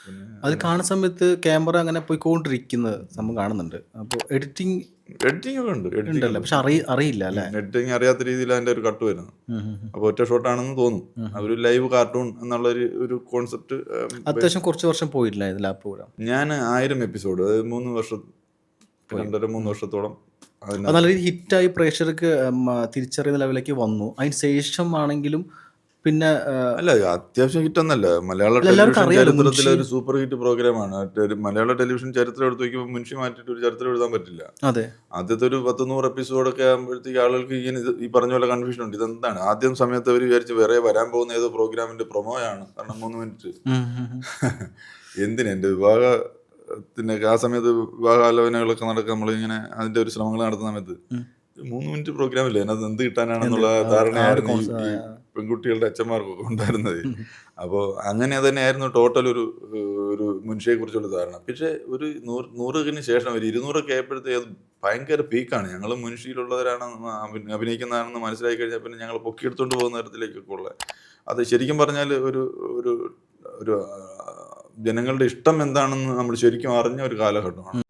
പിന്നെ അത് കാണുന്ന സമയത്ത് ക്യാമറ അങ്ങനെ പോയിക്കൊണ്ടിരിക്കുന്നത് സംഭവം കാണുന്നുണ്ട്. അപ്പോൾ എഡിറ്റിംഗ് എഡിറ്റിംഗ് ഒക്കെ ഉണ്ട്, എഡിറ്റിംഗ് ഉണ്ടല്ലോ, പക്ഷെ അറിയില്ല അല്ലേ? എഡിറ്റിംഗ് അറിയാത്ത രീതിയിൽ അതിൻ്റെ ഒരു കട്ട് വരുന്നത്. അപ്പോൾ ഒറ്റ ഷോട്ടാണെന്ന് തോന്നും. ഒരു ലൈവ് കാർട്ടൂൺ എന്നുള്ള ഒരു കോൺസെപ്റ്റ്. അത്യാവശ്യം കുറച്ച് വർഷം പോയിട്ടില്ല ഇതിൽ ആ പ്രോഗ്രാം. ഞാൻ 1000 എപ്പിസോഡ്, അതായത് 3 വർഷം, 2.5-3 വർഷത്തോളം അത് നല്ല രീതിയിൽ ഹിറ്റായി പ്രേക്ഷകർക്ക് തിരിച്ചറിയുന്ന ലെവലിലേക്ക് വന്നു. അതിന് ശേഷമാണെങ്കിലും പിന്നെ അല്ല, അത്യാവശ്യം ഹിറ്റൊന്നല്ല. മലയാള എല്ലാവർക്കും ടെലിവിഷൻ അറിയാലോ ചരിത്രത്തിലെ മുൻഷി. ഒരു സൂപ്പർ ഹിറ്റ് പ്രോഗ്രാമാണ്. മലയാള ടെലിവിഷൻ ചരിത്രം എടുത്ത് നോക്കിയപ്പോൾ മുൻഷി മാറ്റിയിട്ട് ഒരു ചരിത്രം എഴുതാൻ പറ്റില്ല. അതെ, ആദ്യത്തെ ഒരു 10-100 എപ്പിസോഡൊക്കെ ആകുമ്പോഴത്തേക്ക് ആളുകൾക്ക് ഇങ്ങനെ ഈ പറഞ്ഞ പോലെ കൺഫ്യൂഷൻ ഉണ്ട്. ഇതെന്താണ്? ആദ്യം സമയത്ത് അവർ വിചാരിച്ച് വേറെ വരാൻ പോകുന്ന ഏതോ പ്രോഗ്രാമിന്റെ പ്രൊമോയാണ്. കാരണം 3 മിനിറ്റ് എന്തിന് എൻ്റെ വിവാഹത്തിനൊക്കെ ആ സമയത്ത് വിവാഹാലോചനകളൊക്കെ നടക്കുക, നമ്മളിങ്ങനെ അതിന്റെ ഒരു ശ്രമങ്ങൾ നടത്തുന്ന സമയത്ത് 3 മിനിറ്റ് പ്രോഗ്രാമില്ലേ, അതിനകത്ത് എന്ത് കിട്ടാനാണെന്നുള്ള ധാരണയായിരുന്നു ഈ പെൺകുട്ടികളുടെ അച്ഛന്മാർക്കൊക്കെ ഉണ്ടായിരുന്നത്. അപ്പോൾ അങ്ങനെ തന്നെയായിരുന്നു ടോട്ടൽ ഒരു മുൻഷിയെ കുറിച്ചുള്ള ധാരണ. പക്ഷേ ഒരു 100 ശേഷം ഒരു 200 ആയപ്പോഴത്തേക്ക് അത് ഭയങ്കര പീക്കാണ്. ഞങ്ങൾ മുൻഷിയിലുള്ളവരാണ്, അഭിനയിക്കുന്നതാണെന്ന് മനസ്സിലാക്കി കഴിഞ്ഞാൽ പിന്നെ ഞങ്ങൾ പൊക്കിയെടുത്തോണ്ട് പോകുന്ന തരത്തിലേക്കൊക്കെ ഉള്ള, അത് ശരിക്കും പറഞ്ഞാൽ ഒരു ഒരു ജനങ്ങളുടെ ഇഷ്ടം എന്താണെന്ന് നമ്മൾ ശരിക്കും അറിഞ്ഞ ഒരു കാലഘട്ടമാണ്.